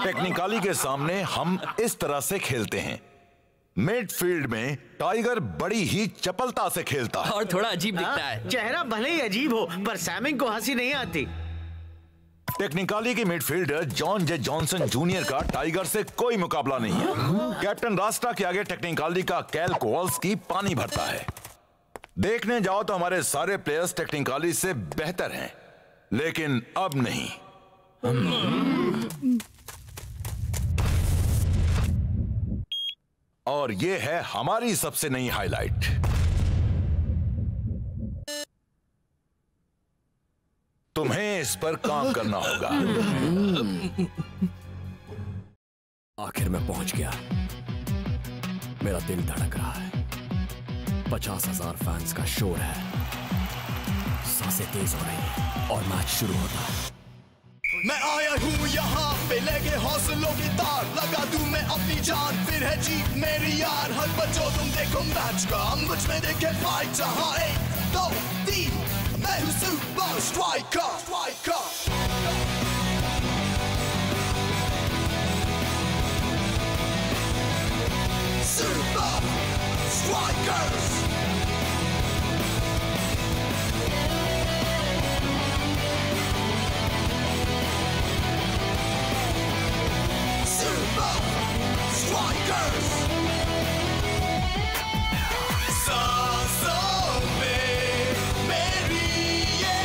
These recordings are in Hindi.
टेक्निकली के सामने हम इस तरह से खेलते हैं। मिडफील्ड में टाइगर बड़ी ही चपलता से खेलता है और थोड़ा अजीब दिखता है। चेहरा भले ही अजीब हो, पर सैमिंग को हंसी नहीं आती। टेक्निकली की मिडफील्डर जॉन जे जॉनसन जूनियर का टाइगर से कोई मुकाबला नहीं है। कैप्टन रास्टा के आगे टेक्निकली का कैल कोवाल्स्की पानी भरता है। देखने जाओ तो हमारे सारे प्लेयर्स टेक्निकली से बेहतर हैं, लेकिन अब नहीं। और ये है हमारी सबसे नई हाइलाइट। तुम्हें इस पर काम करना होगा। आखिर मैं पहुंच गया। मेरा दिल धड़क रहा है। 50,000 फैंस का शोर है। सांसें तेज हो रही हैं और मैच शुरू होता है। मैं आया हूँ यहाँ पे लेके हौसलों की तार, लगा दूं मैं अपनी जान, फिर है जीत मेरी यार। हर बच्चों तुम देखो मैच का, हम कुछ में देखे फाइट। जहाँ 1, 2, 3 मैं हूँ super striker. Super strikers. Strikers! सांसों में मेरी ये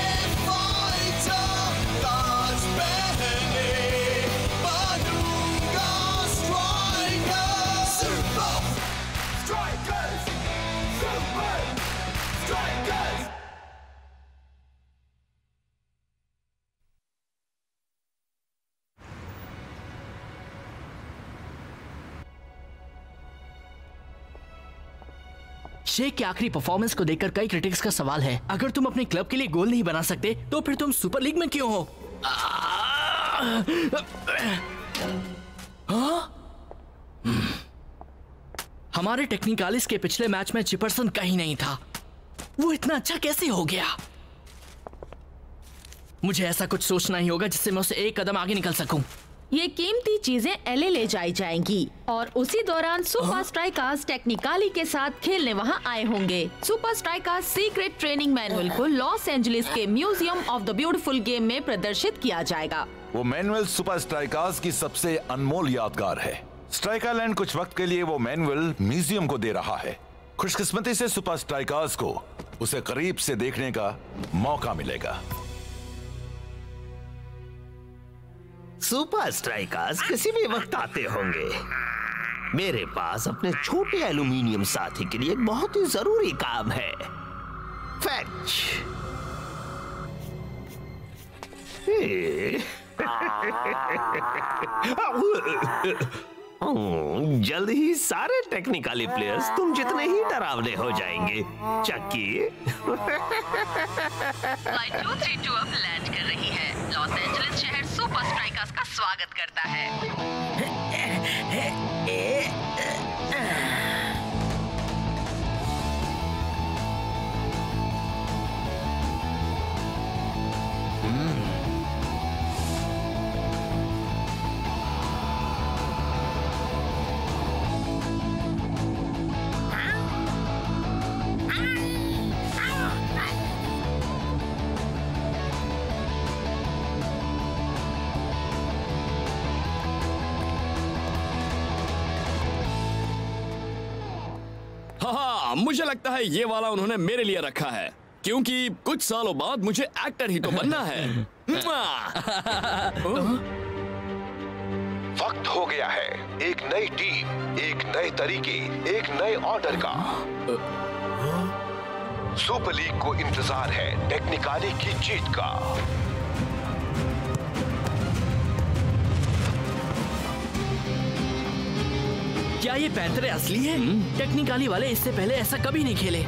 फाइटर, ताज पहने बनूंगा striker. Super strikers, super strikers. Sheikh की आखिरी परफॉर्मेंस को देखकर कई क्रिटिक्स का सवाल है, अगर तुम अपने क्लब के लिए गोल नहीं बना सकते तो फिर तुम सुपर लीग में क्यों हो? हमारे टेक्निकालिस के पिछले मैच में चिपर्सन कहीं नहीं था। वो इतना अच्छा कैसे हो गया? मुझे ऐसा कुछ सोचना ही होगा जिससे मैं उसे एक कदम आगे निकल सकूं। ये कीमती चीजें एलए ले जाई जाएंगी और उसी दौरान सुपर स्ट्राइकर्स टेक्निकली के साथ खेलने वहां आए होंगे। Super strikers secret training manual को लॉस एंजलिस के museum of the beautiful game में प्रदर्शित किया जाएगा। वो मैनुअल सुपर स्ट्राइकर्स की सबसे अनमोल यादगार है। स्ट्राइकरलैंड कुछ वक्त के लिए वो मैनुअल म्यूजियम को दे रहा है। खुशकिस्मती से सुपर स्ट्राइकर्स को उसे करीब से देखने का मौका मिलेगा। सुपर स्ट्राइकर्स किसी भी वक्त आते होंगे। मेरे पास अपने छोटे एल्यूमिनियम साथी के लिए एक बहुत ही जरूरी काम है। फैच। जल्द ही सारे टेक्निकली प्लेयर्स तुम जितने ही डरावने हो जाएंगे। चक्की फ्लाइट 232 अब लैंड कर रही है। लॉस एंजलिस शहर सुपर स्ट्राइकर्स का स्वागत करता है। मुझे लगता है ये वाला उन्होंने मेरे लिए रखा है, क्योंकि कुछ सालों बाद मुझे एक्टर ही तो बनना है। वक्त हो गया है एक नई टीम, एक नए तरीके, एक नए ऑर्डर का। सुपर लीग को इंतजार है टेक्निकली की जीत का। क्या ये पैंतरे असली है? टेक्निकली वाले इससे पहले ऐसा कभी नहीं खेले।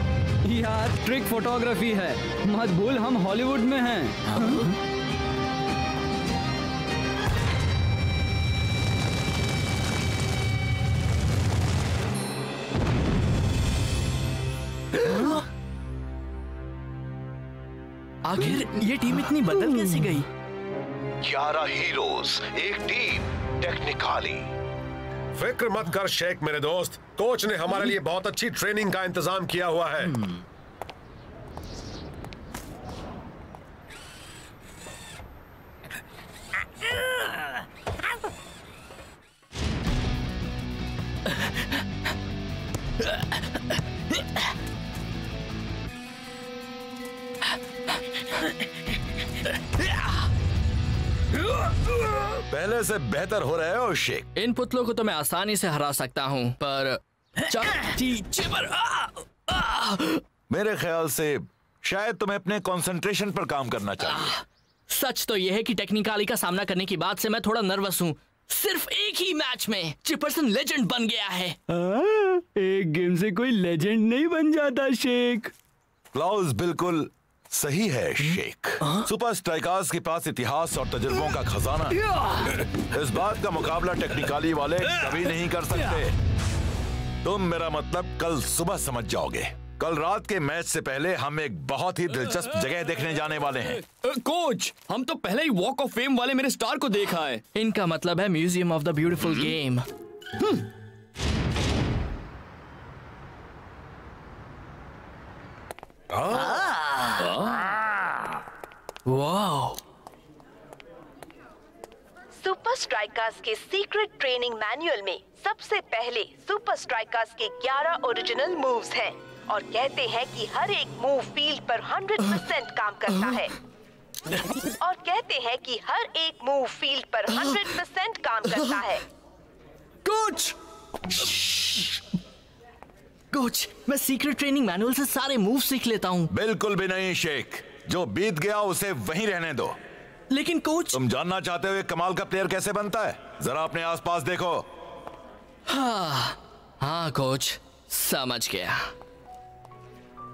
यार ट्रिक फोटोग्राफी है, मत भूल हम हॉलीवुड में हैं। आखिर ये टीम इतनी बदल कैसे गई? 11 हीरोज, एक टीम टेक्निकाली। फिक्र मत कर शेख मेरे दोस्त, कोच ने हमारे लिए बहुत अच्छी ट्रेनिंग का इंतजाम किया हुआ है। पहले से बेहतर हो रहे हो शेख। इन पुतलों को तो मैं आसानी से हरा सकता हूँ, पर मेरे ख्याल से शायद तुम्हें अपने कंसंट्रेशन पर काम करना चाहिए। सच तो यह है कि टेक्निकाली का सामना करने की बात से मैं थोड़ा नर्वस हूँ। सिर्फ एक ही मैच में चिपर्सन लेजेंड बन गया है। एक गेम से कोई लेजेंड नहीं बन जाता शेख। क्लाउस बिल्कुल सही है शेख। सुपर स्ट्राइकर्स के पास इतिहास और तजुर्बों का खजाना है। इस बात का मुकाबला टेक्निकाली वाले कभी नहीं कर सकते। तुम मेरा मतलब कल सुबह समझ जाओगे। कल रात के मैच से पहले हम एक बहुत ही दिलचस्प जगह देखने जाने वाले हैं। कोच, हम तो पहले ही वॉक ऑफ फेम वाले मेरे स्टार को देखा है। इनका मतलब है museum of the beautiful game. Wow! Super strikers के सीक्रेट ट्रेनिंग मैनुअल में सबसे पहले सुपर स्ट्राइकर्स के 11 ओरिजिनल मूव्स हैं और कहते हैं कि हर एक मूव फील्ड पर 100% काम करता है। और कहते हैं कि हर एक मूव फील्ड पर 100% काम करता है। कोच! कोच, मैं सीक्रेट ट्रेनिंग मैनुअल से सारे मूव सीख लेता हूँ। बिल्कुल भी नहीं शेख, जो बीत गया उसे वहीं रहने दो। लेकिन कोच, तुम जानना चाहते हो एक कमाल का प्लेयर कैसे बनता है? जरा अपने आसपास देखो। हाँ कोच, समझ गया।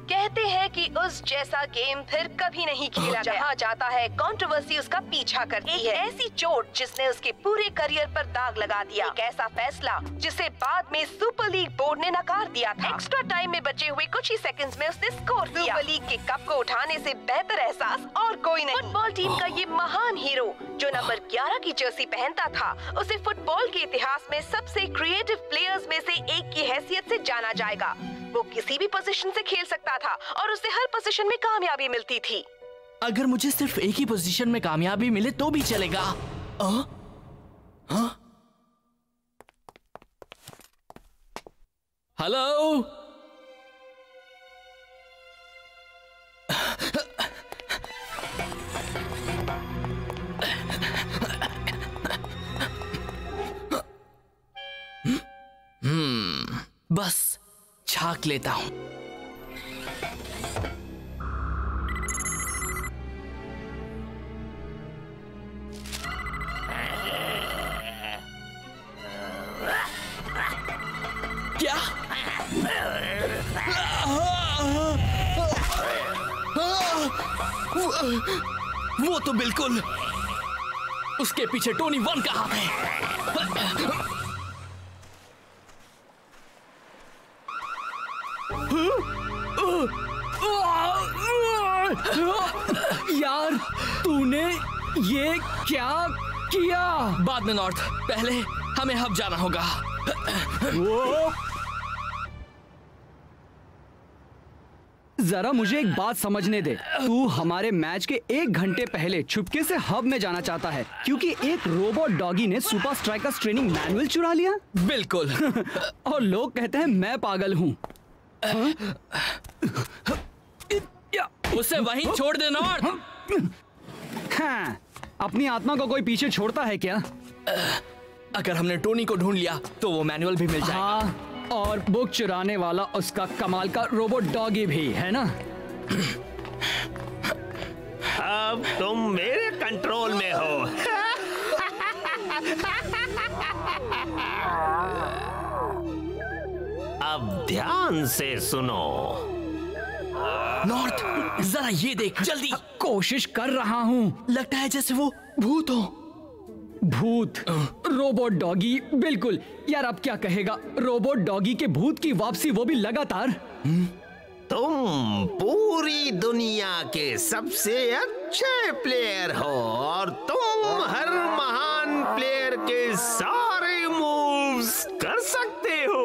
कहते हैं कि उस जैसा गेम फिर कभी नहीं खेला जहाँ जाता है कंट्रोवर्सी उसका पीछा करती है। ऐसी चोट जिसने उसके पूरे करियर पर दाग लगा दिया। एक ऐसा फैसला जिसे बाद में सुपर लीग बोर्ड ने नकार दिया था। एक्स्ट्रा टाइम में बचे हुए कुछ ही सेकंड्स में उसने स्कोर किया। सुपर लीग के कप को उठाने से बेहतर एहसास और कोई नहीं। फुटबॉल टीम का ये महान हीरो जो नंबर 11 की जर्सी पहनता था, उसे फुटबॉल के इतिहास में सबसे क्रिएटिव प्लेयर्स में से एक की हैसियत से जाना जाएगा। वो किसी भी पोजीशन से खेल सकता था और उसे हर पोजीशन में कामयाबी मिलती थी। अगर मुझे सिर्फ एक ही पोजीशन में कामयाबी मिले तो भी चलेगा। हेलो? बस झांक लेता हूं। क्या? वो तो बिल्कुल उसके पीछे टोनी वन का हाथ है। यार, तूने ये क्या किया? बाद में नॉर्थ, पहले हमें हब जाना होगा। जरा मुझे एक बात समझने दे। तू हमारे मैच के 1 घंटे पहले छुपके से हब में जाना चाहता है क्योंकि एक रोबोट डॉगी ने सुपर स्ट्राइकर्स ट्रेनिंग मैनुअल चुरा लिया? बिल्कुल। और लोग कहते हैं मैं पागल हूँ। उसे वहीं छोड़ दे नॉर्थ। हाँ, अपनी आत्मा को कोई पीछे छोड़ता है क्या? अगर हमने टोनी को ढूंढ लिया तो वो मैनुअल भी मिल जाएगा। हाँ, और बुक चुराने वाला उसका कमाल का रोबोट डॉगी भी है ना? अब तुम मेरे कंट्रोल में हो। अब ध्यान से सुनो। नॉर्थ, जरा ये देख जल्दी। कोशिश कर रहा हूँ। लगता है जैसे वो भूत हो। भूत? Robot doggy? बिल्कुल। यार अब क्या कहेगा? रोबोट डॉगी के भूत की वापसी, वो भी लगातार। तुम पूरी दुनिया के सबसे अच्छे प्लेयर हो और तुम हर महान प्लेयर के सारे मूव्स कर सकते हो।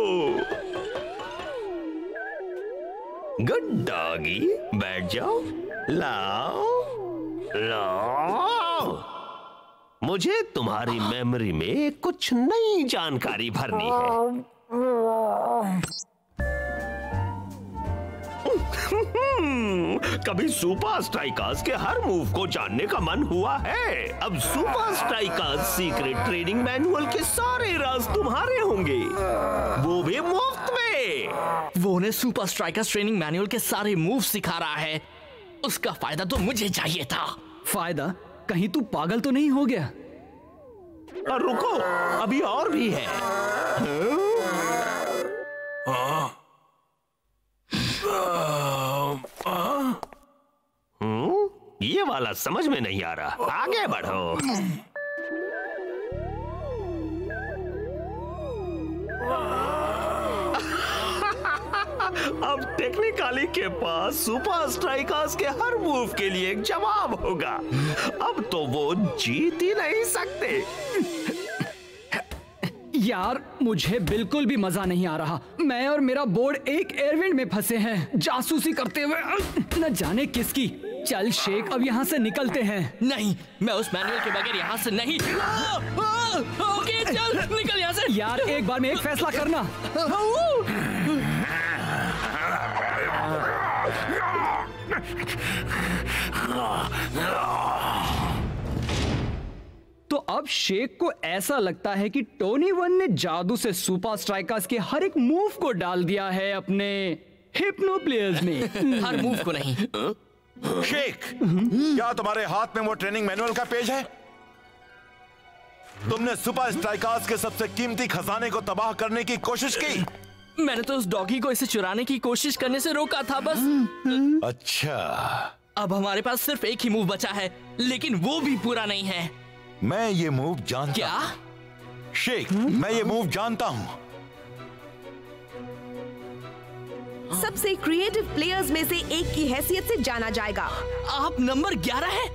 गुड डॉगी, बैठ जाओ। लाओ लाओ, मुझे तुम्हारी मेमोरी में कुछ नई जानकारी भरनी है। कभी सुपर स्ट्राइकर्स के हर मूव को जानने का मन हुआ है? अब super strikers secret training manual के सारे राज तुम्हारे होंगे, वो भी मुफ्त में। वो उन्हें सुपर स्ट्राइकर्स ट्रेनिंग मैनुअल के सारे मूव सिखा रहा है, उसका फायदा तो मुझे चाहिए था। फायदा? कहीं तू पागल तो नहीं हो गया? और रुको, अभी और भी है। ये वाला समझ में नहीं आ रहा, आगे बढ़ो। अब टेक्निकली के पास सुपर स्ट्राइकर्स के हर मूव के लिए एक जवाब होगा। अब तो वो जीत ही नहीं सकते। यार, मुझे बिल्कुल भी मजा नहीं आ रहा। मैं और मेरा बोर्ड एक एयरविंड में फंसे हैं, जासूसी करते हुए न जाने किसकी। चल शेख, अब यहाँ से निकलते हैं। नहीं, मैं उस मैनुअल के बगैर यहाँ से नहीं। ओके, चल निकल यहाँ से। यार, एक बार में एक फैसला करना। तो अब शेख को ऐसा लगता है कि टोनी वन ने जादू से सुपर स्ट्राइकर्स के हर एक मूव को डाल दिया है अपने हिप्नो प्लेयर्स में। हर मूव को नहीं। शेख, क्या तुम्हारे हाथ में वो ट्रेनिंग मैनुअल का पेज है? तुमने सुपर स्ट्राइकर्स के सबसे कीमती खजाने को तबाह करने की कोशिश की। मैंने तो उस डॉगी को इसे चुराने की कोशिश करने से रोका था बस। अच्छा, अब हमारे पास सिर्फ एक ही मूव बचा है, लेकिन वो भी पूरा नहीं है। मैं ये मूव जानता। क्या? शेख, मैं ये मूव जानता हूँ। सबसे क्रिएटिव प्लेयर्स में से एक की हैसियत से जाना जाएगा। आप नंबर 11 है?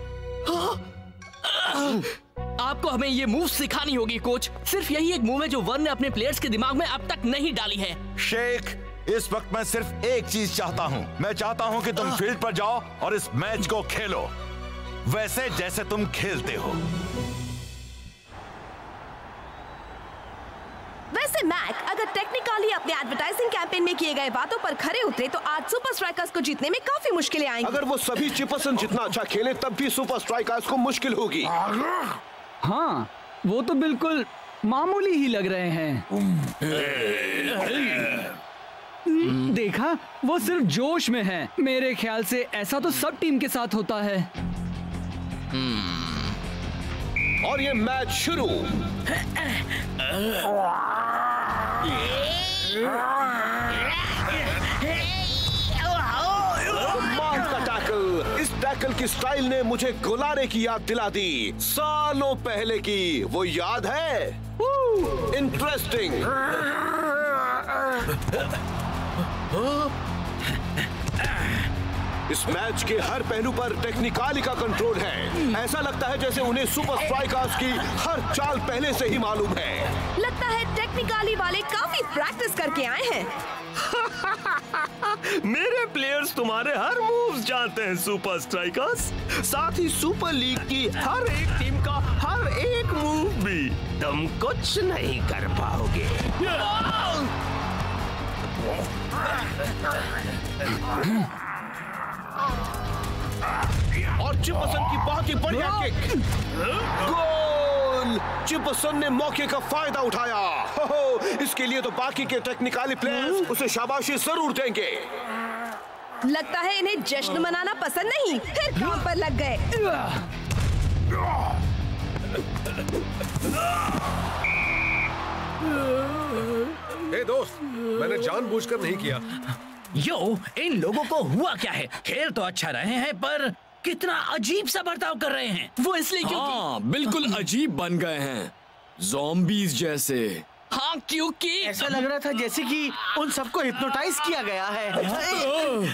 आपको हमें ये मूव सिखानी होगी कोच। सिर्फ यही एक मूव है जो वन ने अपने प्लेयर्स के दिमाग में अब तक नहीं डाली है। शेख, इस वक्त मैं सिर्फ एक चीज चाहता हूँ। मैं चाहता हूँ कि तुम फील्ड पर जाओ और इस मैच को खेलो वैसे जैसे तुम खेलते हो। वैसे मैक, अगर टेक्निकली अपने एडवर्टाइजिंग कैंपेन में किए गए बातों पर खरे उतरे तो आज सुपर स्ट्राइकर्स को जीतने में काफी मुश्किलें आएंगी। अगर वो सभी चिपरसन जितना अच्छा खेले तब भी सुपर स्ट्राइकर्स को मुश्किल होगी। हाँ, वो तो बिल्कुल मामूली ही लग रहे हैं। देखा, वो सिर्फ जोश में है। मेरे ख्याल से ऐसा तो सब टीम के साथ होता है। और ये मैच शुरू। कमाल का टैकल। इस टैकल की स्टाइल ने मुझे गुलारे की याद दिला दी, सालों पहले की। वो याद है? इंटरेस्टिंग। इस मैच के हर पहलू पर टेक्निकली का कंट्रोल है। ऐसा लगता है जैसे उन्हें सुपर स्ट्राइकर्स की हर चाल पहले से ही मालूम है। लगता है टेक्निकली वाले काफी प्रैक्टिस करके आए हैं। मेरे प्लेयर्स तुम्हारे हर मूव्स जानते हैं सुपर स्ट्राइकर्स। साथ ही सुपर लीग की हर एक टीम का हर एक मूव भी। तुम कुछ नहीं कर पाओगे। और चिपरसन की बहुत ही बढ़िया किक। गोल! चिपरसन ने मौके का फायदा उठाया। हो, इसके लिए तो बाकी के टेक्निकली प्लेयर्स उसे शाबाशी जरूर देंगे। लगता है इन्हें जश्न मनाना पसंद नहीं, फिर काम पर लग गए। हे दोस्त, मैंने जानबूझकर नहीं किया। यो, इन लोगों को हुआ क्या है? खेल तो अच्छा रहे हैं पर कितना अजीब सा बर्ताव कर रहे हैं। वो इसलिए क्योंकि हाँ, बिल्कुल अजीब बन गए हैं, ज़ॉम्बीज़ जैसे। हाँ, क्योंकि ऐसा लग रहा था जैसे कि उन सबको हिप्नोटाइज किया गया है।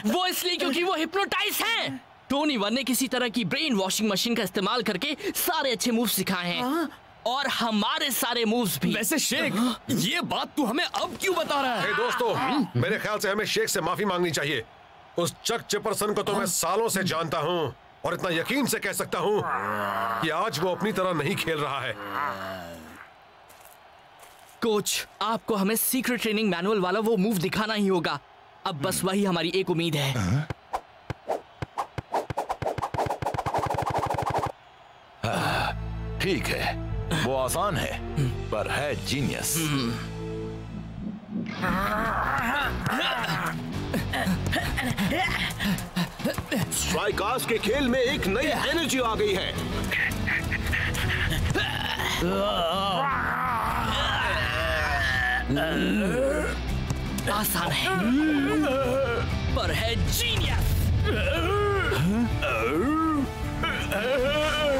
वो इसलिए क्योंकि वो हिप्नोटाइज हैं। टोनी वन ने किसी तरह की ब्रेन वॉशिंग मशीन का इस्तेमाल करके सारे अच्छे मूव सिखाए हैं और हमारे सारे मूव्स भी। वैसे शेख, ये बात तू हमें अब क्यों बता रहा है? दोस्तों, मेरे ख्याल से हमें शेख से माफी मांगनी चाहिए। उस चक चिपर्सन को तो मैं सालों से जानता हूँ और इतना यकीन से कह सकता हूँ कि आज वो अपनी तरह नहीं खेल रहा है। कोच, आपको हमें सीक्रेट ट्रेनिंग मैनुअल वाला वो मूव दिखाना ही होगा। अब बस वही हमारी एक उम्मीद है। ठीक है, वो आसान है पर है जीनियस। स्ट्राइकर्स के खेल में एक नई एनर्जी आ गई है। आसान है पर है जीनियस।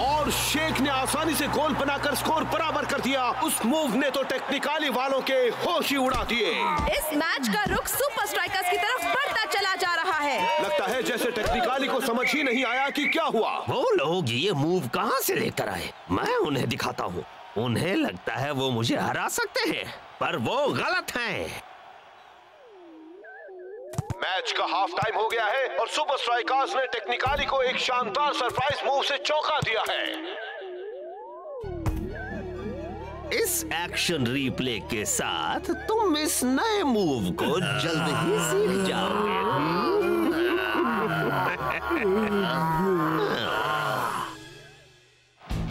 और शेख ने आसानी से गोल बनाकर स्कोर बराबर कर दिया। उस मूव ने तो टेक्निकाली वालों के होश ही उड़ा दिए। इस मैच का रुख सुपर स्ट्राइकर्स की तरफ बढ़ता चला जा रहा है। लगता है जैसे टेक्निकाली को समझ ही नहीं आया कि क्या हुआ। वो लोग ये मूव कहाँ से लेकर आए? मैं उन्हें दिखाता हूँ। उन्हें लगता है वो मुझे हरा सकते हैं, पर वो गलत हैं। मैच का हाफ टाइम हो गया है और सुपर स्ट्राइकर्स ने टेक्निकाली को एक शानदार सरप्राइज मूव से चौंका दिया है। इस एक्शन रिप्ले के साथ तुम इस नए मूव को जल्द ही सीख जाओगे।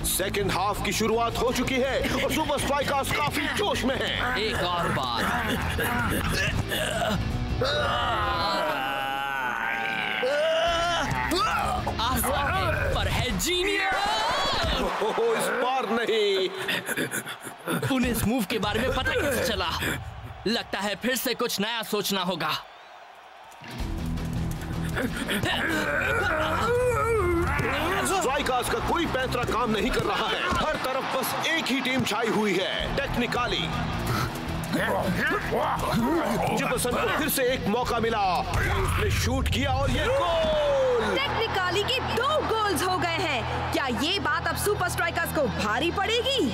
सेकेंड हाफ की शुरुआत हो चुकी है और सुपर स्ट्राइकर्स काफी जोश में हैं। एक और बार। आसान है पर है जीनियस। इस बार नहीं। उन्हें इस मूव के बारे में पता कैसे चला? लगता है फिर से कुछ नया सोचना होगा। स्ट्राइकर्स का कोई पैंतरा काम नहीं कर रहा है। हर तरफ बस एक ही टीम छाई हुई है, टेक्निकाली। जिपर्सन को फिर से एक मौका मिला। उसने शूट किया और ये गोल। टेक्निकाली के 2 गोल्स हो गए हैं। क्या ये बात अब सुपर स्ट्राइकर्स को भारी पड़ेगी?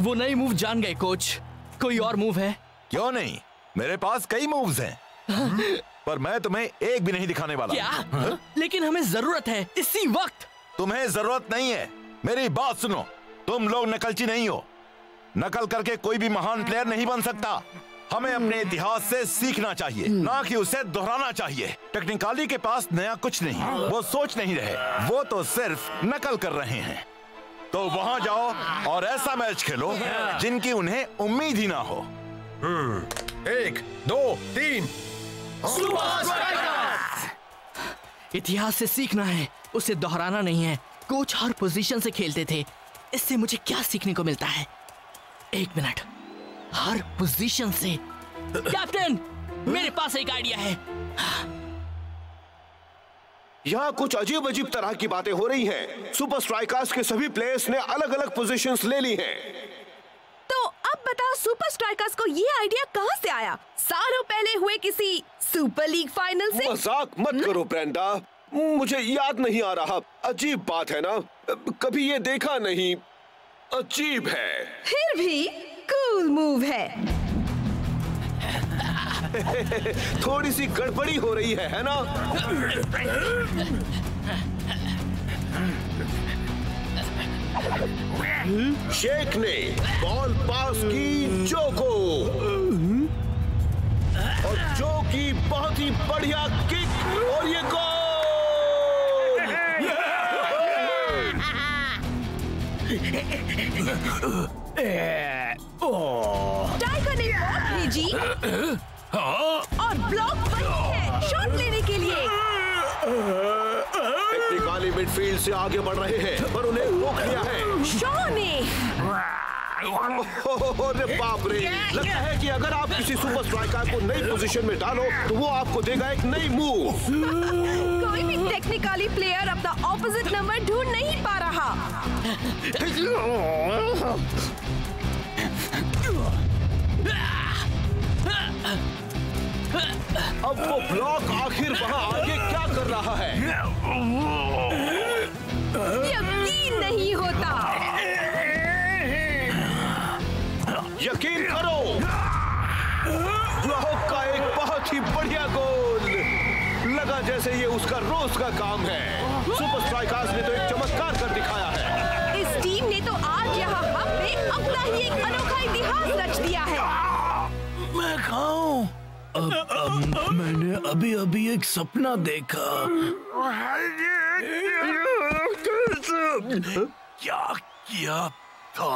वो नई मूव जान गए कोच। कोई और मूव है? क्यों नहीं, मेरे पास कई मूव्स हैं। पर मैं तुम्हें एक भी नहीं दिखाने वाला। क्या? लेकिन हमें जरूरत है इसी वक्त। तुम्हें जरूरत नहीं है, मेरी बात सुनो। तुम लोग नकलची नहीं हो। नकल करके कोई भी महान प्लेयर नहीं बन सकता। हमें अपने इतिहास से सीखना चाहिए, ना कि उसे दोहराना चाहिए। टेक्निकाली के पास नया कुछ नहीं, वो सोच नहीं रहे, वो तो सिर्फ नकल कर रहे हैं। तो वहां जाओ और ऐसा मैच खेलो जिनकी उन्हें उम्मीद ही ना हो। 1, 2, 3। इतिहास से सीखना है, उसे दोहराना नहीं है। कोच हर पोजीशन से खेलते थे। इससे मुझे क्या सीखने को मिलता है? 1 मिनट। हर पोजीशन से। कैप्टन, मेरे पास एक आइडिया है। यहाँ कुछ अजीब अजीब तरह की बातें हो रही हैं। सुपर स्ट्राइकर्स के सभी प्लेयर्स ने अलग अलग पोजीशंस ले ली हैं। तो अब बताओ, सुपर स्ट्राइकर्स को ये आइडिया कहाँ से आया? सालों पहले हुए किसी सुपर लीग फाइनल से? मजाक मत करो ब्रेंडा, मुझे याद नहीं आ रहा। अजीब बात है ना, कभी ये देखा नहीं। अजीब है। फिर भी कूल मूव है। थोड़ी सी गड़बड़ी हो रही है ना? शेख ने बॉल पास की जो को, और जो की बहुत ही बढ़िया किक और ये गोल। टाइगर ने बॉल भेजी और ब्लॉक बनी है शॉट लेने के लिए। टेक्निकाली मिडफील्ड से आगे बढ़ रहे हैं पर उन्हें रोक लिया है शॉ ने। अरे बाप रे, लगता है कि अगर आप किसी सुपर स्ट्राइकर को नई पोजीशन में डालो तो वो आपको देगा एक नई मूव। कोई भी टेक्निकली प्लेयर अपना ऑपोजिट नंबर ढूंढ नहीं पा रहा। अब वो ब्लॉक आखिर वहाँ आगे क्या कर रहा है? यकीन नहीं होता। यकीन करो, ब्लॉक का एक बहुत ही बढ़िया गोल। लगा जैसे ये उसका रोज का काम है। सुपर स्ट्राइकर्स ने तो एक चमत्कार कर दिखाया है। इस टीम ने तो आज यहाँ हब में अपना ही एक अनोखा इतिहास रच दिया है। मैं खाऊं? मैंने अभी अभी एक सपना देखा। क्या किया था?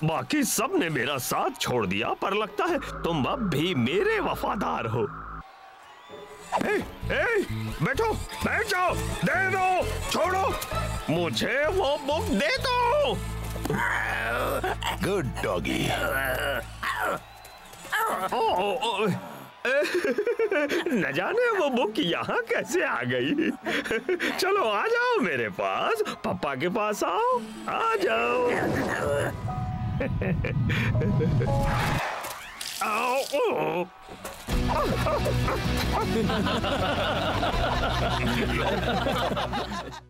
बाकी सब ने मेरा साथ छोड़ दिया, पर लगता है तुम अब भी मेरे वफादार हो। बैठो, बैठ जाओ, दे दो, छोड़ो, मुझे वो बुक दे दो। Good doggy. न जाने वो बुक यहाँ कैसे आ गई। चलो आ जाओ मेरे पास, पापा के पास आओ, आ जाओ। आओ।